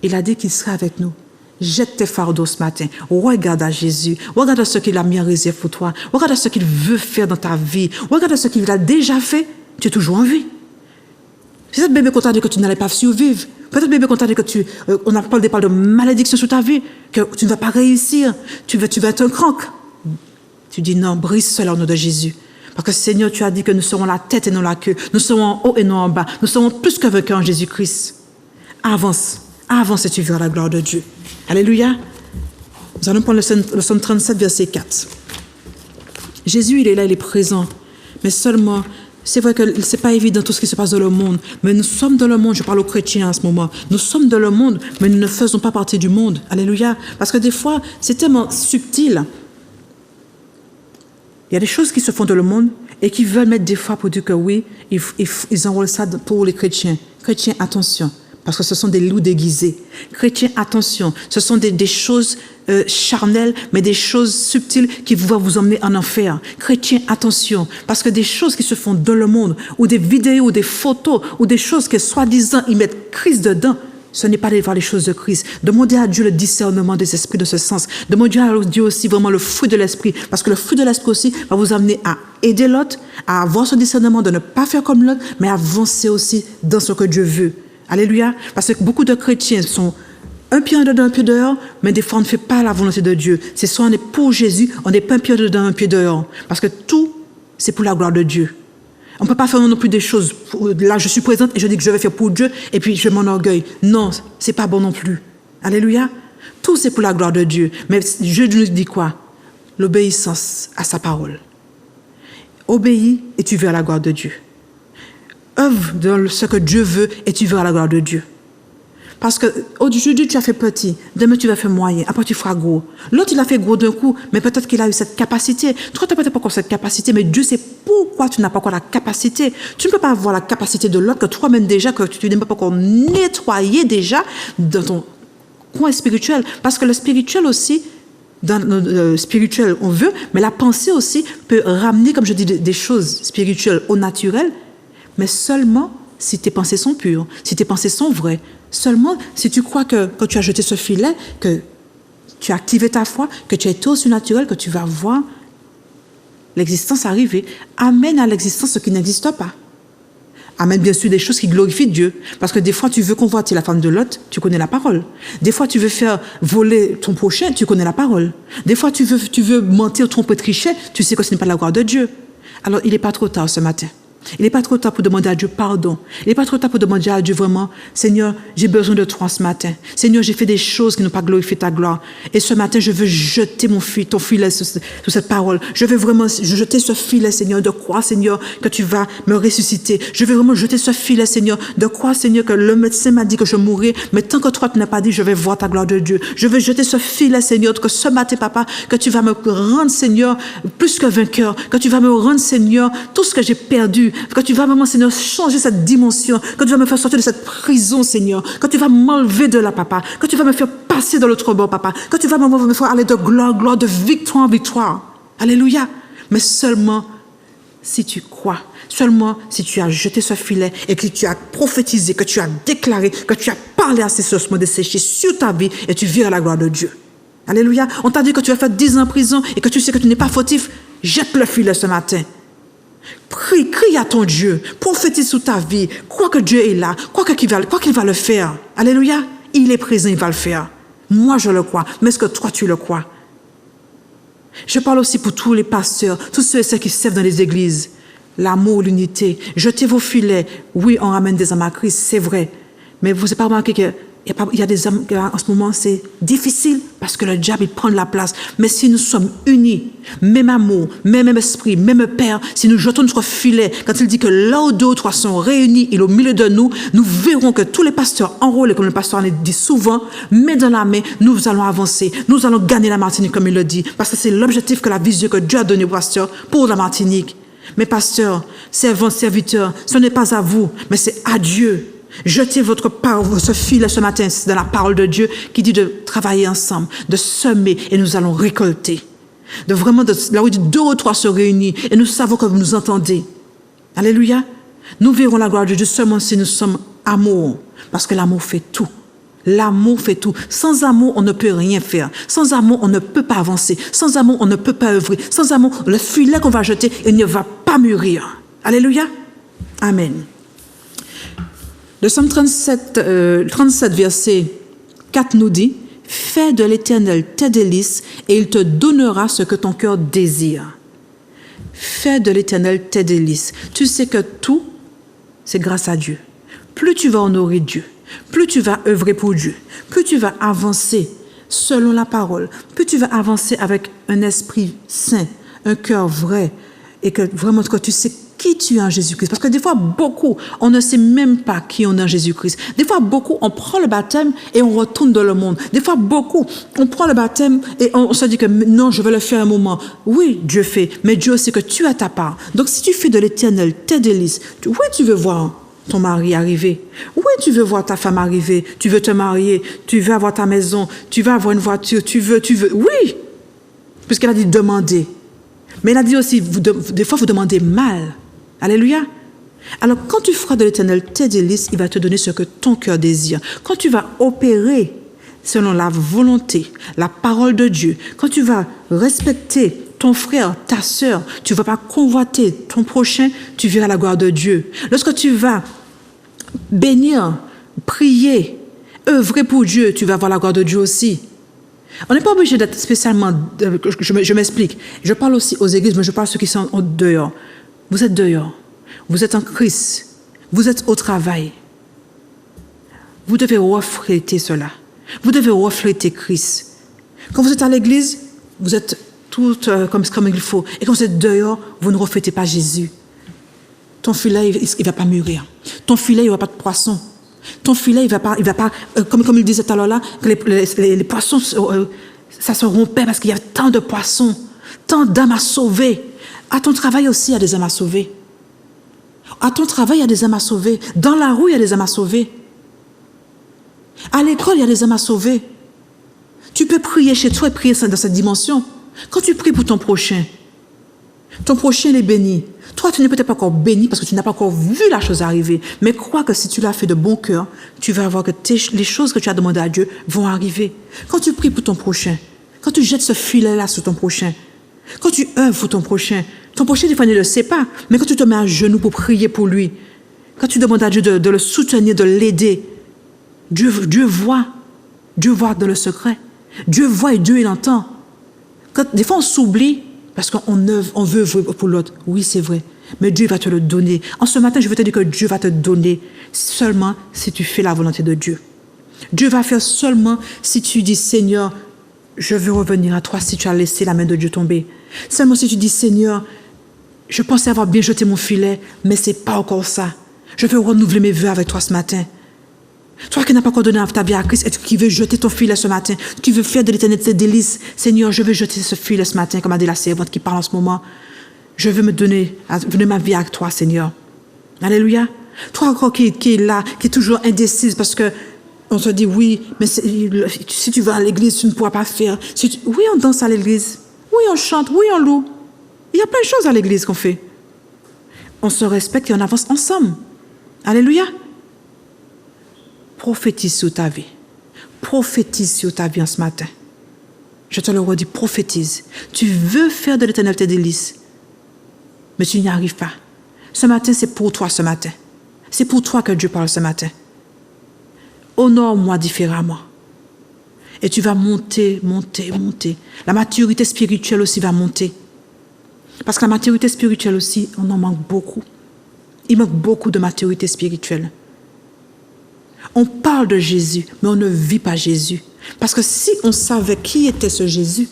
Il a dit qu'il sera avec nous. Jette tes fardeaux ce matin. Regarde à Jésus. Regarde ce qu'il a mis en réserve pour toi. Regarde ce qu'il veut faire dans ta vie. Regarde ce qu'il a déjà fait. Tu es toujours en vie. Peut-être bébé qu'on t'a dit que tu n'allais pas survivre. Peut-être bébé qu'on t'a dit que on a parlé de malédiction sur ta vie, que tu ne vas pas réussir. Tu vas être un crank. Tu dis non, brise cela au nom de Jésus. Parce que Seigneur, tu as dit que nous serons la tête et non la queue. Nous serons en haut et non en bas. Nous serons plus que vainqueurs en Jésus-Christ. Avance. Avance et tu verras la gloire de Dieu. Alléluia. Nous allons prendre le psaume 37, verset 4. Jésus, il est là, il est présent. Mais seulement, c'est vrai que ce n'est pas évident tout ce qui se passe dans le monde. Mais nous sommes dans le monde. Je parle aux chrétiens en ce moment. Nous sommes dans le monde, mais nous ne faisons pas partie du monde. Alléluia. Parce que des fois, c'est tellement subtil. Il y a des choses qui se font dans le monde et qui veulent mettre des fois pour dire que oui, ils enrôlent ça pour les chrétiens. Chrétiens, attention, parce que ce sont des loups déguisés. Chrétiens, attention, ce sont des choses charnelles, mais des choses subtiles qui vont vous emmener en enfer. Chrétiens, attention, parce que des choses qui se font dans le monde, ou des vidéos, ou des photos, ou des choses que soi-disant ils mettent Christ dedans, ce n'est pas d'aller voir les choses de Christ. Demandez à Dieu le discernement des esprits de ce sens. Demandez à Dieu aussi vraiment le fruit de l'esprit. Parce que le fruit de l'esprit aussi va vous amener à aider l'autre, à avoir ce discernement de ne pas faire comme l'autre, mais à avancer aussi dans ce que Dieu veut. Alléluia. Parce que beaucoup de chrétiens sont un pied en dedans, un pied dehors, mais des fois on ne fait pas la volonté de Dieu. C'est soit on est pour Jésus, on n'est pas un pied dedans, un pied dehors. Parce que tout, c'est pour la gloire de Dieu. On ne peut pas faire non plus des choses. Là, je suis présente et je dis que je vais faire pour Dieu et puis je m'enorgueille. Non, ce n'est pas bon non plus. Alléluia. Tout, c'est pour la gloire de Dieu. Mais Dieu nous dit quoi? L'obéissance à sa parole. Obéis et tu verras la gloire de Dieu. Œuvre dans ce que Dieu veut et tu verras la gloire de Dieu. Parce que aujourd'hui, tu as fait petit, demain tu vas faire moyen, après tu feras gros. L'autre, il a fait gros d'un coup, mais peut-être qu'il a eu cette capacité. Toi, tu n'as peut-être pas encore cette capacité, mais Dieu sait pourquoi tu n'as pas encore la capacité. Tu ne peux pas avoir la capacité de l'autre que toi-même déjà, que tu n'es pas encore nettoyé déjà dans ton coin spirituel. Parce que le spirituel aussi, dans le spirituel, on veut, mais la pensée aussi peut ramener, comme je dis, des choses spirituelles au naturel, mais seulement si tes pensées sont pures, si tes pensées sont vraies. Seulement si tu crois que quand tu as jeté ce filet, que tu as activé ta foi, que tu as été au surnaturel, que tu vas voir l'existence arriver. Amène à l'existence ce qui n'existe pas. Amène bien sûr des choses qui glorifient Dieu. Parce que des fois, tu veux convoiter la femme de l'autre, tu connais la parole. Des fois, tu veux faire voler ton prochain, tu connais la parole. Des fois, tu veux mentir, tromper, tricher, tu sais que ce n'est pas la gloire de Dieu. Alors, il n'est pas trop tard ce matin. Il n'est pas trop tard pour demander à Dieu pardon. Il n'est pas trop tard pour demander à Dieu vraiment, Seigneur, j'ai besoin de toi ce matin. Seigneur, j'ai fait des choses qui n'ont pas glorifié ta gloire. Et ce matin, je veux jeter ton filet sur cette parole. Je veux vraiment jeter ce filet, Seigneur, de croire, Seigneur, que tu vas me ressusciter. Je veux vraiment jeter ce filet, Seigneur, de croire, Seigneur, que le médecin m'a dit que je mourrais, mais tant que toi, tu n'as pas dit, je vais voir ta gloire de Dieu. Je veux jeter ce filet, Seigneur, que ce matin, Papa, que tu vas me rendre, Seigneur, plus que vainqueur, que tu vas me rendre, Seigneur, tout ce que j'ai perdu, que tu vas vraiment, Seigneur, changer cette dimension, que tu vas me faire sortir de cette prison, Seigneur, que tu vas m'enlever de là, Papa, que tu vas me faire passer dans l'autre bord, Papa, que tu vas me faire aller de gloire en gloire, de victoire en victoire. Alléluia. Mais seulement si tu crois, seulement si tu as jeté ce filet et que tu as prophétisé, que tu as déclaré, que tu as parlé à ces ossements desséchés sur ta vie et tu verras la gloire de Dieu. Alléluia. On t'a dit que tu vas faire 10 ans en prison et que tu sais que tu n'es pas fautif. Jette le filet ce matin. Crie à ton Dieu, prophétise sous ta vie, crois que Dieu est là, crois qu'il va le faire. Alléluia, il est présent, il va le faire. Moi je le crois, mais est-ce que toi tu le crois? Je parle aussi pour tous les pasteurs, tous ceux et celles qui servent dans les églises. L'amour, l'unité, jetez vos filets. Oui, on ramène des âmes à Christ, c'est vrai. Mais vous n'avez pas remarqué que il y a des hommes, en ce moment, c'est difficile parce que le diable, il prend de la place. Mais si nous sommes unis, même amour, même esprit, même Père, si nous jetons notre filet, quand il dit que là où 2 ou 3 sont réunis, il est au milieu de nous, nous verrons que tous les pasteurs enrôlés, comme le pasteur en dit souvent, main dans la main, nous allons avancer, nous allons gagner la Martinique, comme il le dit, parce que c'est l'objectif que la vision que Dieu a donnée au pasteur pour la Martinique. Mais pasteur, servants, serviteurs, ce n'est pas à vous, mais c'est à Dieu. Jetez votre parole, ce filet ce matin, c'est dans la parole de Dieu qui dit de travailler ensemble, de semer et nous allons récolter. De vraiment, là où il dit 2 ou 3 se réunissent et nous savons que vous nous entendez. Alléluia. Nous verrons la gloire de Dieu seulement si nous sommes amour, parce que l'amour fait tout. L'amour fait tout. Sans amour, on ne peut rien faire. Sans amour, on ne peut pas avancer. Sans amour, on ne peut pas œuvrer. Sans amour, le filet qu'on va jeter, il ne va pas mûrir. Alléluia. Amen. Le psaume 37, verset 4 nous dit « Fais de l'Éternel tes délices et il te donnera ce que ton cœur désire. » fais de l'Éternel tes délices. Tu sais que tout, c'est grâce à Dieu. Plus tu vas honorer Dieu, plus tu vas œuvrer pour Dieu, plus tu vas avancer selon la parole, plus tu vas avancer avec un esprit saint, un cœur vrai, et que vraiment que tu sais qui tu es en Jésus-Christ. Parce que des fois, beaucoup, on ne sait même pas qui on est en Jésus-Christ. Des fois, beaucoup, on prend le baptême et on retourne dans le monde. Des fois, beaucoup, on prend le baptême et on se dit que non, je vais le faire un moment. Oui, Dieu fait, mais Dieu sait que tu as ta part. Donc, si tu fais de l'Éternel tes délices, oui, tu veux voir ton mari arriver. Oui, tu veux voir ta femme arriver. Tu veux te marier. Tu veux avoir ta maison. Tu veux avoir une voiture. Tu veux. Oui, puisqu'elle a dit demander. Mais elle a dit aussi, des fois, vous demandez mal. Alléluia. Alors, quand tu feras de l'Éternel tes délices, il va te donner ce que ton cœur désire. Quand tu vas opérer selon la volonté, la parole de Dieu, quand tu vas respecter ton frère, ta sœur, tu ne vas pas convoiter ton prochain, tu verras la gloire de Dieu. Lorsque tu vas bénir, prier, œuvrer pour Dieu, tu vas voir la gloire de Dieu aussi. On n'est pas obligé d'être spécialement... Je m'explique. Je parle aussi aux églises, mais je parle à ceux qui sont dehors. Vous êtes dehors. Vous êtes en Christ. Vous êtes au travail. Vous devez refléter cela. Vous devez refléter Christ. Quand vous êtes à l'église, vous êtes tout comme il faut. Et quand vous êtes dehors, vous ne reflétez pas Jésus. Ton filet, il ne va pas mûrir. Ton filet, il n'y aura pas de poisson. Ton filet, il va pas comme il disait tout à l'heure là, que les poissons, ça se rompait parce qu'il y avait tant de poissons, tant d'âmes à sauver. À ton travail aussi, il y a des âmes à sauver. À ton travail, il y a des âmes à sauver. Dans la rue, il y a des âmes à sauver. À l'école, il y a des âmes à sauver. Tu peux prier chez toi et prier dans cette dimension. Quand tu pries pour ton prochain il est béni. Toi, tu n'es peut-être pas encore béni parce que tu n'as pas encore vu la chose arriver. Mais crois que si tu l'as fait de bon cœur, tu vas voir que les choses que tu as demandées à Dieu vont arriver. Quand tu pries pour ton prochain, quand tu jettes ce filet-là sur ton prochain, quand tu œuvres pour ton prochain, des fois, ne le sait pas. Mais quand tu te mets à genoux pour prier pour lui, quand tu demandes à Dieu de le soutenir, de l'aider, Dieu voit. Dieu voit dans le secret. Dieu voit et Dieu, il entend. Des fois, on s'oublie parce qu'on veut œuvrer pour l'autre. Oui, c'est vrai. Mais Dieu va te le donner. En ce matin, je veux te dire que Dieu va te donner seulement si tu fais la volonté de Dieu. Dieu va faire seulement si tu dis, Seigneur, je veux revenir à toi si tu as laissé la main de Dieu tomber. Seulement si tu dis, Seigneur, je pensais avoir bien jeté mon filet, mais ce n'est pas encore ça. Je veux renouveler mes vœux avec toi ce matin. Toi qui n'as pas encore donné ta vie à Christ et qui veux jeter ton filet ce matin, qui veux faire de l'Éternel tes délices, Seigneur, je veux jeter ce filet ce matin, comme a dit la servante qui parle en ce moment. Je veux me donner ma vie avec toi, Seigneur. Alléluia. Toi encore qui est là, qui est toujours indécise parce que on se dit oui, mais si tu vas à l'église, tu ne pourras pas faire. Oui, on danse à l'église. Oui, on chante. Oui, on loue. Il y a plein de choses à l'église qu'on fait. On se respecte et on avance ensemble. Alléluia. Prophétise sur ta vie. Prophétise sur ta vie en ce matin. Je te le redis, prophétise. Tu veux faire de l'Éternel tes délices, mais tu n'y arrives pas. Ce matin, c'est pour toi ce matin. C'est pour toi que Dieu parle ce matin. Honore-moi différemment. Et tu vas monter. La maturité spirituelle aussi va monter. Parce que la maturité spirituelle aussi, on en manque beaucoup. Il manque beaucoup de maturité spirituelle. On parle de Jésus, mais on ne vit pas Jésus. Parce que si on savait qui était ce Jésus,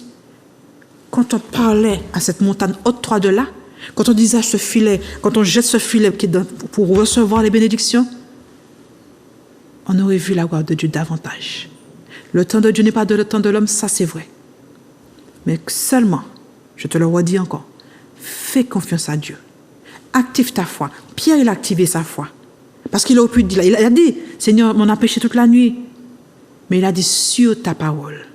quand on parlait à cette montagne haute toi de là, quand on disait ce filet, quand on jette ce filet pour recevoir les bénédictions, on aurait vu la gloire de Dieu davantage. Le temps de Dieu n'est pas le temps de l'homme, ça c'est vrai. Mais seulement, je te le redis encore, fais confiance à Dieu. Active ta foi. Pierre, il a activé sa foi. Parce qu'il aurait pu dire, il a dit, Seigneur, on a péché toute la nuit. Mais il a dit, sur ta parole.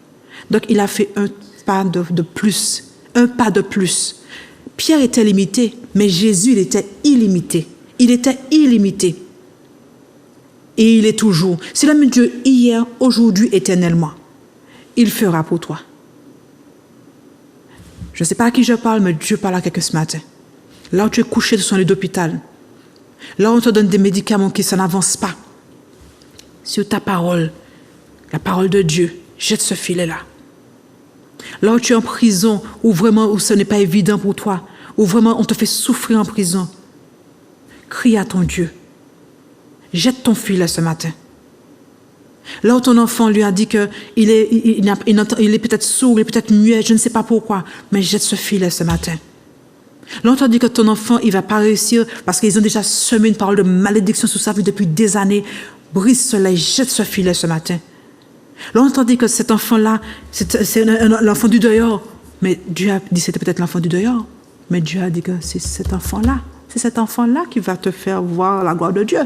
Donc, il a fait un pas de plus. Un pas de plus. Pierre était limité, mais Jésus, il était illimité. Il était illimité. Et il est toujours. C'est le même Dieu hier, aujourd'hui, éternellement. Il fera pour toi. Je ne sais pas à qui je parle, mais Dieu parle à quelqu'un ce matin. Là où tu es couché sur un lit d'hôpital. Là où on te donne des médicaments qui ça n'avance pas. Sur ta parole, la parole de Dieu, jette ce filet-là. Là où tu es en prison, où ce n'est pas évident pour toi, où vraiment on te fait souffrir en prison, crie à ton Dieu. Jette ton filet ce matin. Là où ton enfant lui a dit qu'il est peut-être sourd, il est peut-être muet, je ne sais pas pourquoi, mais jette ce filet ce matin. Là où tu as dit que ton enfant, il ne va pas réussir parce qu'ils ont déjà semé une parole de malédiction sur sa vie depuis des années, brise cela et jette ce filet ce matin. Là où tu as dit que cet enfant-là, c'est l'enfant du dehors, mais Dieu a dit que c'était peut-être l'enfant du dehors, mais Dieu a dit que c'est cet enfant-là qui va te faire voir la gloire de Dieu.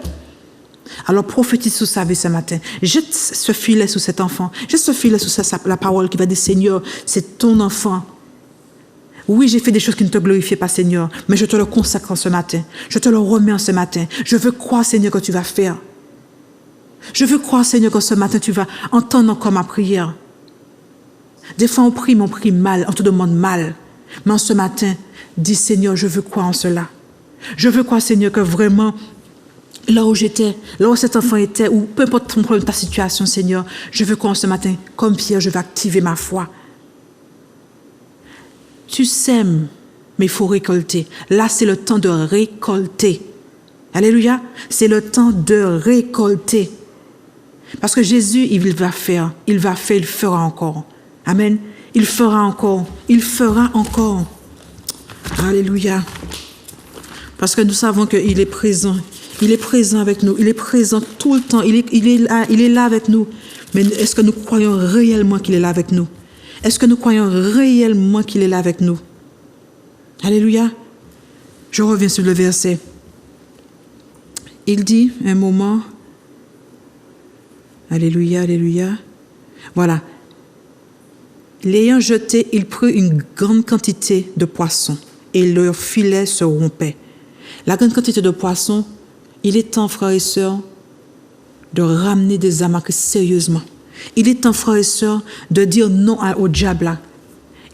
Alors prophétise sur sa vie ce matin. Jette ce filet sur cet enfant. Jette ce filet sur la parole qui va dire, Seigneur, c'est ton enfant. Oui, j'ai fait des choses qui ne te glorifiaient pas, Seigneur, mais je te le consacre en ce matin. Je te le remets en ce matin. Je veux croire, Seigneur, que tu vas faire. Je veux croire, Seigneur, que ce matin, tu vas entendre encore ma prière. Des fois, on prie, mais on prie mal, on te demande mal. Mais en ce matin, dis, Seigneur, je veux croire en cela. Je veux croire, Seigneur, que vraiment, là où j'étais, là où cet enfant était, ou peu importe ton problème, ta situation, Seigneur, je veux croire ce matin, comme Pierre, je vais activer ma foi. Tu sèmes, mais il faut récolter. Là, c'est le temps de récolter. Alléluia. C'est le temps de récolter. Parce que Jésus, il va faire, il fera encore. Amen. Il fera encore. Il fera encore. Alléluia. Parce que nous savons qu'il est présent. Il est présent avec nous. Il est présent tout le temps. Il est là avec nous. Mais est-ce que nous croyons réellement qu'il est là avec nous? Est-ce que nous croyons réellement qu'il est là avec nous? Alléluia. Je reviens sur le verset. Il dit, un moment, alléluia, alléluia. Voilà. L'ayant jeté, il prit une grande quantité de poissons et leur filet se rompait. La grande quantité de poissons, il est temps, frères et sœurs, de ramener des amarres sérieusement. Il est temps, frères et sœurs, de dire non au diable là.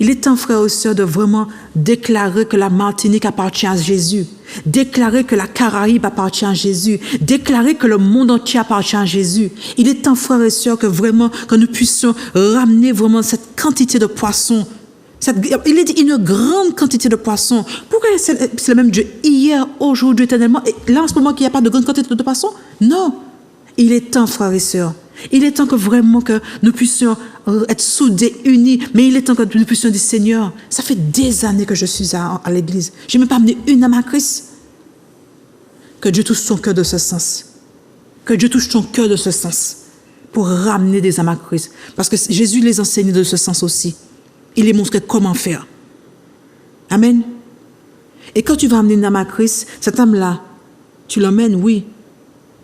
Il est temps, frères et sœurs, de vraiment déclarer que la Martinique appartient à Jésus. Déclarer que la Caraïbe appartient à Jésus. Déclarer que le monde entier appartient à Jésus. Il est temps, frères et sœurs, que vraiment, que nous puissions ramener vraiment cette quantité de poissons. Il est dit une grande quantité de poissons. Pourquoi c'est le même Dieu hier, aujourd'hui, éternellement? Et là, en ce moment, qu'il n'y a pas de grande quantité de poissons? Non. Il est temps, frères et sœurs. Il est temps que vraiment que nous puissions être soudés, unis. Mais il est temps que nous puissions dire, Seigneur, ça fait des années que je suis à l'église. Je n'ai même pas amené une âme à Christ. Que Dieu touche ton cœur de ce sens. Que Dieu touche ton cœur de ce sens. Pour ramener des âmes à Christ. Parce que Jésus les enseignait de ce sens aussi. Il les montrait comment faire. Amen. Et quand tu vas amener une âme à Christ, cette âme-là, tu l'emmènes, oui.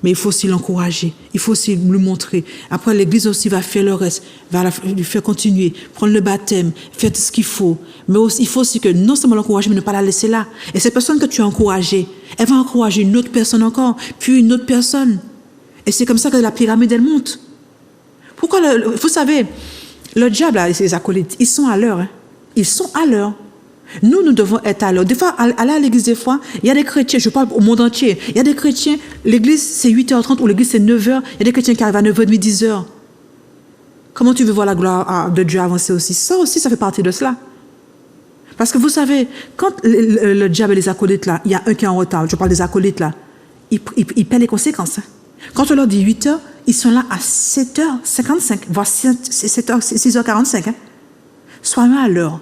Mais il faut aussi l'encourager. Il faut aussi lui montrer. Après, l'Église aussi va faire le reste. Va lui faire continuer. Prendre le baptême. Faire tout ce qu'il faut. Mais aussi, il faut aussi que non seulement l'encourager, mais ne pas la laisser là. Et cette personne que tu as encouragée, elle va encourager une autre personne encore. Puis une autre personne. Et c'est comme ça que la pyramide, elle monte. Pourquoi vous savez, le diable, là, ses acolytes, ils sont à l'heure. Hein. Ils sont à l'heure. Nous devons être à l'heure. Des fois, aller à l'église, des fois, il y a des chrétiens, je parle au monde entier, il y a des chrétiens, l'église c'est 8h30 ou l'église c'est 9h, il y a des chrétiens qui arrivent à 9h30, 10h. Comment tu veux voir la gloire de Dieu avancer aussi? Ça aussi, ça fait partie de cela. Parce que vous savez, quand le diable et les acolytes, là, il y a un qui est en retard, je parle des acolytes, là, ils paient les conséquences. Hein. Quand on leur dit 8h, ils sont là à 7h55, voire 6h45. Hein. Soyons à l'heure.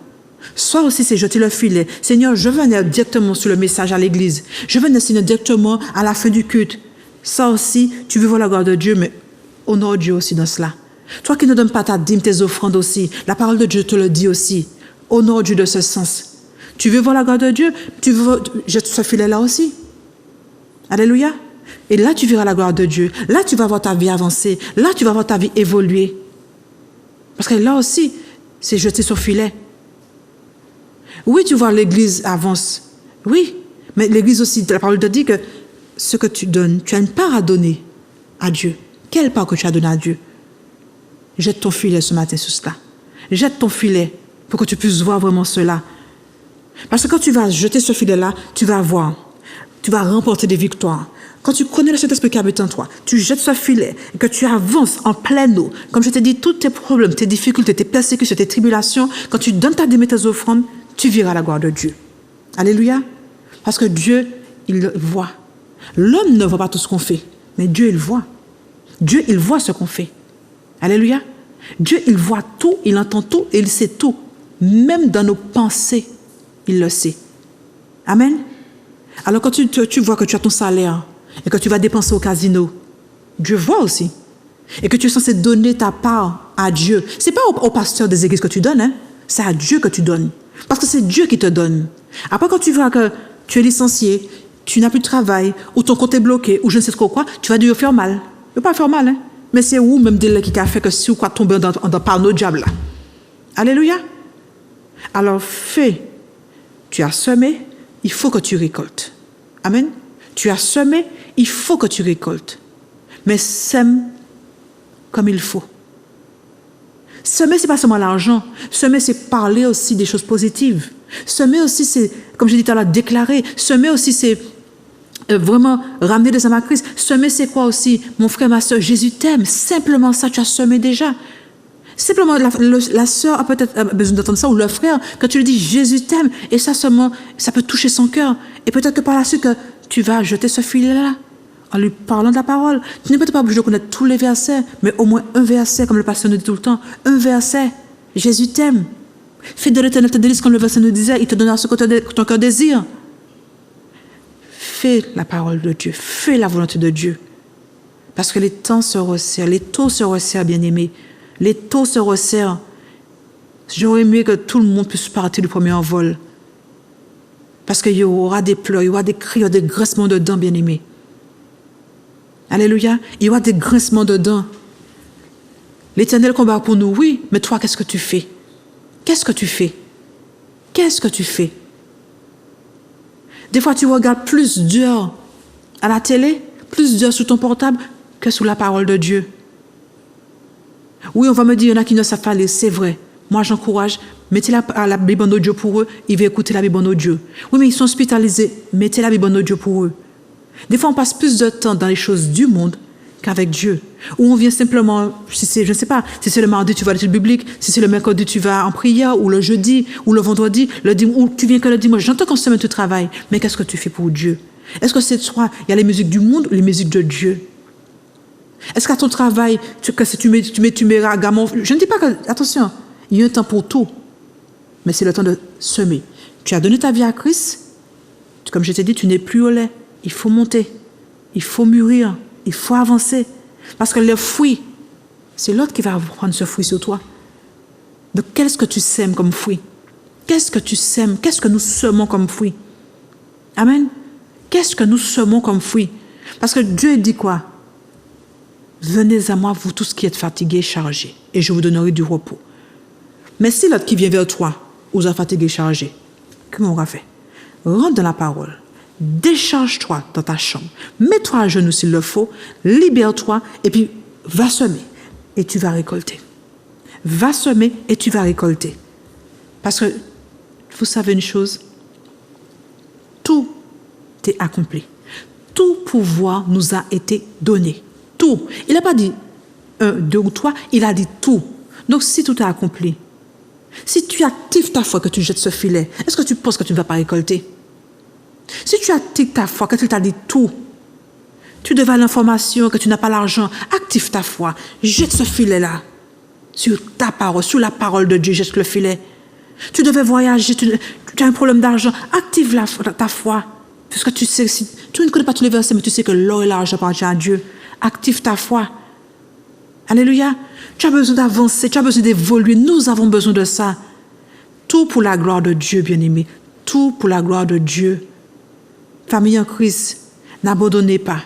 Soit aussi c'est jeter le filet. Seigneur, je veux venir directement sur le message à l'église. Je veux venir directement à la fin du culte. Ça aussi, tu veux voir la gloire de Dieu, mais honore Dieu aussi dans cela. Toi qui ne donnes pas ta dîme, tes offrandes aussi, la parole de Dieu te le dit aussi. Honore Dieu de ce sens. Tu veux voir la gloire de Dieu, tu veux jette ce filet là aussi. Alléluia. Et là, tu verras la gloire de Dieu. Là, tu vas voir ta vie avancer. Là, tu vas voir ta vie évoluer. Parce que là aussi, c'est jeter son filet. Oui, tu vois, l'Église avance. Oui, mais l'Église aussi, la parole te dit que ce que tu donnes, tu as une part à donner à Dieu. Quelle part que tu as donnée à Dieu? Jette ton filet ce matin sur cela. Jette ton filet pour que tu puisses voir vraiment cela. Parce que quand tu vas jeter ce filet-là, tu vas voir. Tu vas remporter des victoires. Quand tu connais le Saint-Esprit qui habite en toi, tu jettes ce filet et que tu avances en pleine eau. Comme je t'ai dit, tous tes problèmes, tes difficultés, tes persécutions, tes tribulations, quand tu donnes ta dîme et tes offrandes, tu verras la gloire de Dieu. Alléluia. Parce que Dieu, il voit. L'homme ne voit pas tout ce qu'on fait, mais Dieu, il voit. Dieu, il voit ce qu'on fait. Alléluia. Dieu, il voit tout, il entend tout et il sait tout. Même dans nos pensées, il le sait. Amen. Alors quand tu vois que tu as ton salaire et que tu vas dépenser au casino, Dieu voit aussi. Et que tu es censé donner ta part à Dieu. Ce n'est pas au pasteur des églises que tu donnes, hein? C'est à Dieu que tu donnes. Parce que c'est Dieu qui te donne. Après, quand tu vois que tu es licencié, tu n'as plus de travail, ou ton compte est bloqué, ou je ne sais trop quoi, tu vas dire faire mal. Il ne pas faire mal, hein? Mais c'est où même des qui a fait que si ou quoi tomber dans par nos diables là. Alléluia. Alors fais. Tu as semé, il faut que tu récoltes. Amen. Tu as semé, il faut que tu récoltes. Mais sème comme il faut. Semer, ce n'est pas seulement l'argent. Semer, c'est parler aussi des choses positives. Semer aussi, c'est, comme je dis tout à l'heure, déclarer. Semer aussi, c'est vraiment ramener des âmes à Christ. Semer, c'est quoi aussi? Mon frère, ma soeur, Jésus t'aime. Simplement ça, tu as semé déjà. Simplement, la soeur a peut-être besoin d'entendre ça, ou le frère, quand tu lui dis Jésus t'aime, et ça seulement, ça peut toucher son cœur. Et peut-être que par la suite, que tu vas jeter ce filet-là, en lui parlant de la parole. Tu n'es peut-être pas obligé de connaître tous les versets, mais au moins un verset, comme le pasteur nous dit tout le temps. Un verset. Jésus t'aime. Fais de l'Éternel tes délices, comme le verset nous disait, il te donnera ce que ton cœur désire. Fais la parole de Dieu. Fais la volonté de Dieu. Parce que les temps se resserrent, les taux se resserrent, bien-aimés. Les taux se resserrent. J'aurais aimé que tout le monde puisse partir du premier envol. Parce qu'il y aura des pleurs, il y aura des cris, il y aura des graissements de dents, bien-aimés. Alléluia. Il y aura des grincements de dents. L'Éternel combat pour nous, oui, mais toi, qu'est-ce que tu fais? Qu'est-ce que tu fais? Qu'est-ce que tu fais? Des fois, tu regardes plus d'heures à la télé, plus d'heures sur ton portable que sur la parole de Dieu. Oui, on va me dire, il y en a qui ne savent pas lire, c'est vrai. Moi, j'encourage, mettez la Bible en audio pour eux, ils vont écouter la Bible en audio. Oui, mais ils sont hospitalisés, mettez la Bible en audio pour eux. Des fois, on passe plus de temps dans les choses du monde qu'avec Dieu. Ou on vient simplement, je ne sais pas, si c'est le mardi, tu vas à l'étude biblique, si c'est le mercredi, tu vas en prière, ou le jeudi, ou le vendredi, ou tu viens que le dimanche. J'entends qu'en semaine, tu travailles, mais qu'est-ce que tu fais pour Dieu? Est-ce que c'est toi, il y a les musiques du monde ou les musiques de Dieu? Est-ce qu'à ton travail, tu mets ragamon? Je ne dis pas que, attention, il y a un temps pour tout, mais c'est le temps de semer. Tu as donné ta vie à Christ, comme je t'ai dit, tu n'es plus au lait. Il faut monter, il faut mûrir, il faut avancer. Parce que le fruit, c'est l'autre qui va prendre ce fruit sur toi. Donc, qu'est-ce que tu sèmes comme fruit? Qu'est-ce que tu sèmes? Qu'est-ce que nous semons comme fruit? Amen. Qu'est-ce que nous semons comme fruit? Parce que Dieu dit quoi? Venez à moi, vous tous qui êtes fatigués et chargés, et je vous donnerai du repos. Mais si l'autre qui vient vers toi, vous a fatigué et chargé, comment on aura fait? Rentre dans la parole. Décharge-toi dans ta chambre. Mets-toi à genoux s'il le faut. Libère-toi et puis va semer. Et tu vas récolter. Va semer et tu vas récolter. Parce que, vous savez une chose, tout est accompli. Tout pouvoir nous a été donné. Tout. Il n'a pas dit un, deux ou trois, il a dit tout. Donc si tout est accompli, si tu actives ta foi que tu jettes ce filet, est-ce que tu penses que tu ne vas pas récolter? Si tu actives ta foi, que tu t'as dit tout, tu devais l'information, que tu n'as pas l'argent, active ta foi, jette ce filet-là sur ta parole, sur la parole de Dieu, jette le filet. Tu devais voyager, tu as un problème d'argent, active ta foi. Puisque tu sais, si tu ne connais pas tous les versets, mais tu sais que l'or et l'argent appartiennent à Dieu. Active ta foi. Alléluia. Tu as besoin d'avancer, tu as besoin d'évoluer. Nous avons besoin de ça. Tout pour la gloire de Dieu, bien-aimé. Tout pour la gloire de Dieu. Famille en Christ, n'abandonnez pas.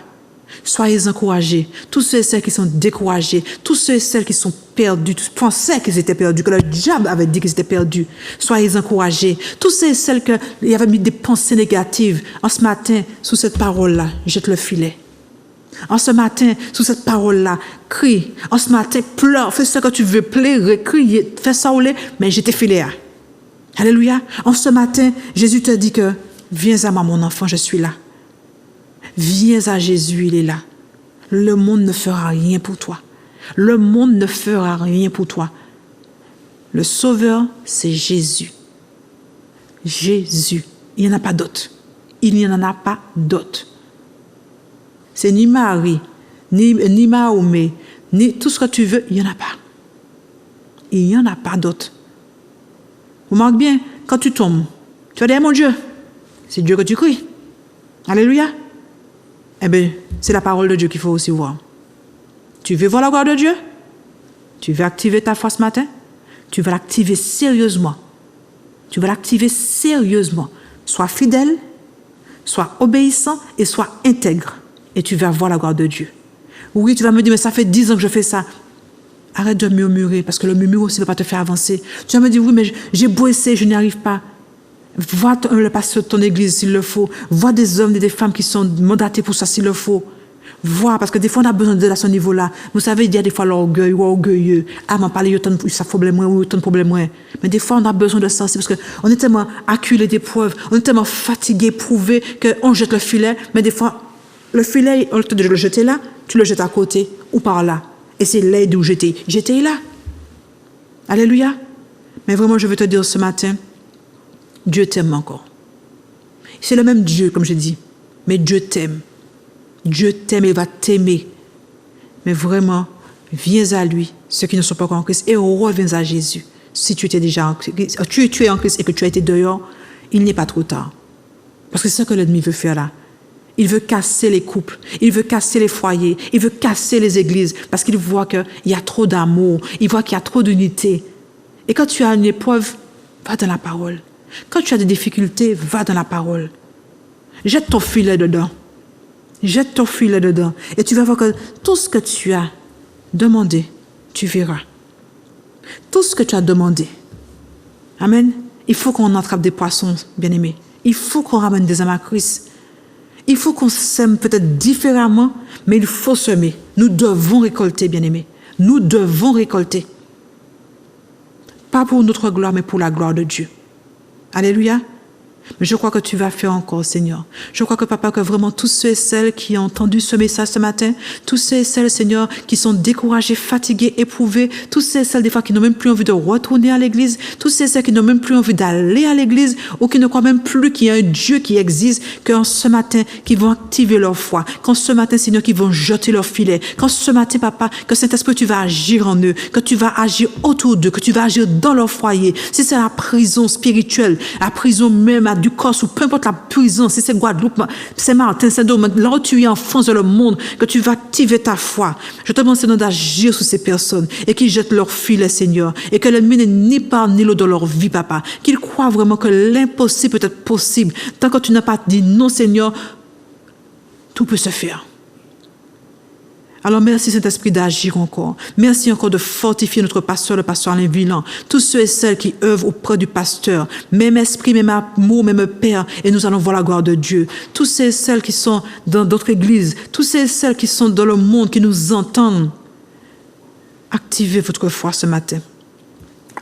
Soyez encouragés. Tous ceux et celles qui sont découragés, tous ceux et celles qui sont perdus, tous pensaient qu'ils étaient perdus, que le diable avait dit qu'ils étaient perdus. Soyez encouragés. Tous ceux et celles qui avaient mis des pensées négatives, en ce matin, sous cette parole-là, jette le filet. En ce matin, sous cette parole-là, crie. En ce matin, pleure. Fais ce que tu veux, pleurer, crier, fais ça ou les, mais jette le filet. Alléluia. En ce matin, Jésus te dit que viens à moi, mon enfant, je suis là. Viens à Jésus, il est là. Le monde ne fera rien pour toi. Le monde ne fera rien pour toi. Le Sauveur, c'est Jésus. Jésus. Il n'y en a pas d'autre. Il n'y en a pas d'autre. C'est ni Marie, ni Mahomet, ni tout ce que tu veux, il n'y en a pas. Il n'y en a pas d'autre. Remarque bien, quand tu tombes, tu vas dire, mon Dieu, c'est Dieu que tu cries. Alléluia. Eh bien, c'est la parole de Dieu qu'il faut aussi voir. Tu veux voir la gloire de Dieu? Tu veux activer ta foi ce matin? Tu vas l'activer sérieusement. Tu vas l'activer sérieusement. Sois fidèle, sois obéissant et sois intègre. Et tu vas voir la gloire de Dieu. Oui, tu vas me dire, mais ça fait 10 ans que je fais ça. Arrête de murmurer, parce que le murmure aussi ne va pas te faire avancer. Tu vas me dire, oui, mais j'ai beau essayer, je n'y arrive pas. Vois le pasteur de ton église s'il le faut. Vois des hommes et des femmes qui sont mandatés pour ça s'il le faut. Vois, parce que des fois on a besoin d'aide à ce niveau-là. Vous savez, il y a des fois l'orgueil ou orgueilleux. Ah, m'en parler, il y a tant de problème, ou tant de problème. Mais des fois on a besoin de ça aussi, parce qu'on est tellement acculé d'épreuves, on est tellement fatigué, éprouvé, qu'on jette le filet. Mais des fois, le filet, on te dit de le jeter là, tu le jettes à côté ou par là. Et c'est là d'où j'étais. J'étais là. Alléluia. Mais vraiment, je veux te dire ce matin, Dieu t'aime encore. C'est le même Dieu, comme je dis. Mais Dieu t'aime. Dieu t'aime et va t'aimer. Mais vraiment, viens à lui, ceux qui ne sont pas encore en Christ, et reviens à Jésus. Si tu étais déjà en Christ, tu es en Christ et que tu as été dehors, il n'est pas trop tard. Parce que c'est ce que l'ennemi veut faire là. Il veut casser les couples, il veut casser les foyers, il veut casser les églises, parce qu'il voit qu'il y a trop d'amour, il voit qu'il y a trop d'unité. Et quand tu as une épreuve, va dans la parole. Quand tu as des difficultés, va dans la parole. Jette ton filet dedans. Jette ton filet dedans. Et tu vas voir que tout ce que tu as demandé, tu verras. Tout ce que tu as demandé. Amen. Il faut qu'on attrape des poissons, bien-aimés. Il faut qu'on ramène des âmes à Christ. Il faut qu'on sème peut-être différemment, mais il faut semer. Nous devons récolter, bien-aimés. Nous devons récolter. Pas pour notre gloire, mais pour la gloire de Dieu. Alléluia. Mais je crois que tu vas faire encore, Seigneur. Je crois que, Papa, que vraiment tous ceux et celles qui ont entendu ce message ce matin, tous ceux et celles, Seigneur, qui sont découragés, fatigués, éprouvés, tous ceux et celles, des fois, qui n'ont même plus envie de retourner à l'église, tous ceux et celles qui n'ont même plus envie d'aller à l'église, ou qui ne croient même plus qu'il y a un Dieu qui existe, qu'en ce matin, qui vont activer leur foi, qu'en ce matin, Seigneur, qui vont jeter leur filet, qu'en ce matin, Papa, que Saint-Esprit, tu vas agir en eux, que tu vas agir autour d'eux, que tu vas agir dans leur foyer. Si c'est la prison spirituelle, la prison même du corps, ou peu importe la prison, si c'est Guadeloupe, c'est Martin, c'est Domingue, là où tu es en France de le monde, que tu vas activer ta foi. Je te demande, Seigneur, d'agir sur ces personnes et qu'ils jettent leur filet, Seigneur, et que l'ennemi n'est ni part ni l'autre dans leur vie, Papa. Qu'ils croient vraiment que l'impossible peut être possible. Tant que tu n'as pas dit non, Seigneur, tout peut se faire. Alors merci Saint-Esprit d'agir encore. Merci encore de fortifier notre pasteur, le pasteur Alain Villan. Tous ceux et celles qui œuvrent auprès du pasteur. Même esprit, même amour, même Père. Et nous allons voir la gloire de Dieu. Tous ceux et celles qui sont dans d'autres églises. Tous ceux et celles qui sont dans le monde, qui nous entendent. Activez votre foi ce matin.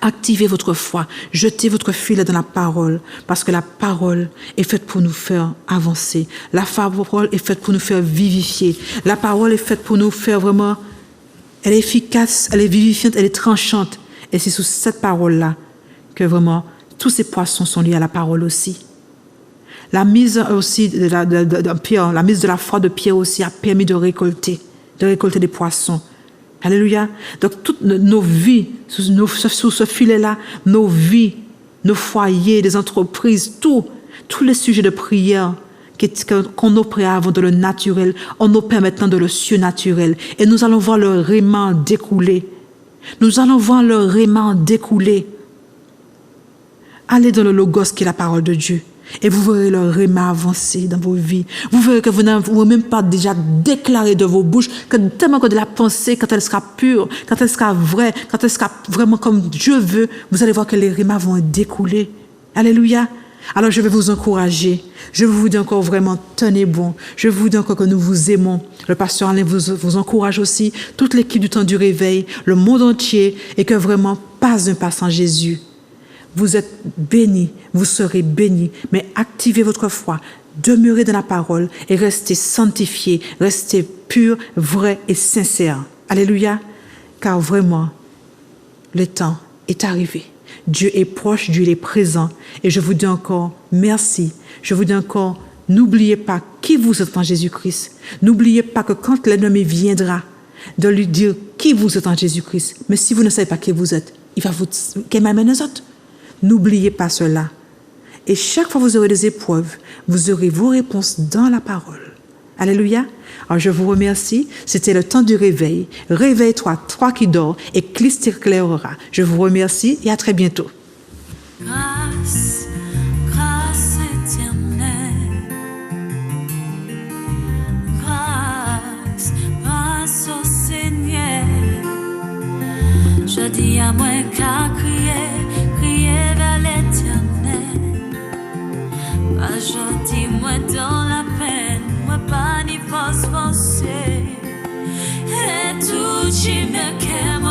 Activez votre foi, jetez votre filet dans la parole, parce que la parole est faite pour nous faire avancer. La parole est faite pour nous faire vivifier. La parole est faite pour nous faire vraiment... Elle est efficace, elle est vivifiante, elle est tranchante. Et c'est sous cette parole-là que vraiment tous ces poissons sont liés à la parole aussi. La mise aussi de Pierre, la mise de la foi de Pierre aussi a permis de récolter des poissons. Alléluia. Donc, toutes nos vies, sous ce filet-là, nos vies, nos foyers, les entreprises, tous les sujets de prière qu'on opère avant de le naturel, on opère maintenant de le surnaturel. Et nous allons voir le réman découler. Nous allons voir le réman découler. Allez dans le logos qui est la parole de Dieu. Et vous verrez le réma avancer dans vos vies. Vous verrez que vous n'avez même pas déjà déclaré de vos bouches que tellement que de la pensée, quand elle sera pure, quand elle sera vraie, quand elle sera vraiment comme Dieu veut, vous allez voir que les rémas vont découler. Alléluia. Alors je vais vous encourager. Je vous dis encore vraiment, tenez bon. Je vous dis encore que nous vous aimons. Le pasteur Alain vous encourage aussi, toute l'équipe du temps du réveil, le monde entier, et que vraiment pas un pas sans Jésus. Vous êtes bénis, vous serez bénis, mais activez votre foi, demeurez dans la parole et restez sanctifiés, restez purs, vrais et sincères. Alléluia, car vraiment, le temps est arrivé. Dieu est proche, Dieu est présent. Et je vous dis encore merci. Je vous dis encore, n'oubliez pas qui vous êtes en Jésus-Christ. N'oubliez pas que quand l'ennemi viendra, de lui dire qui vous êtes en Jésus-Christ. Mais si vous ne savez pas qui vous êtes, il va vous qu'aimer les autres. N'oubliez pas cela. Et chaque fois que vous aurez des épreuves, vous aurez vos réponses dans la parole. Alléluia. Alors je vous remercie. C'était le temps du réveil. Réveille-toi, toi qui dors, et Christ t'éclairera. Je vous remercie et à très bientôt. Grâce, grâce éternelle. Grâce, grâce au Seigneur. Je dis à moi qu'à crier, crier vers l'Éternel. Pas gentil, moi dans la peine, moi pas ni force forcée. Et tout, j'y me qu'aime,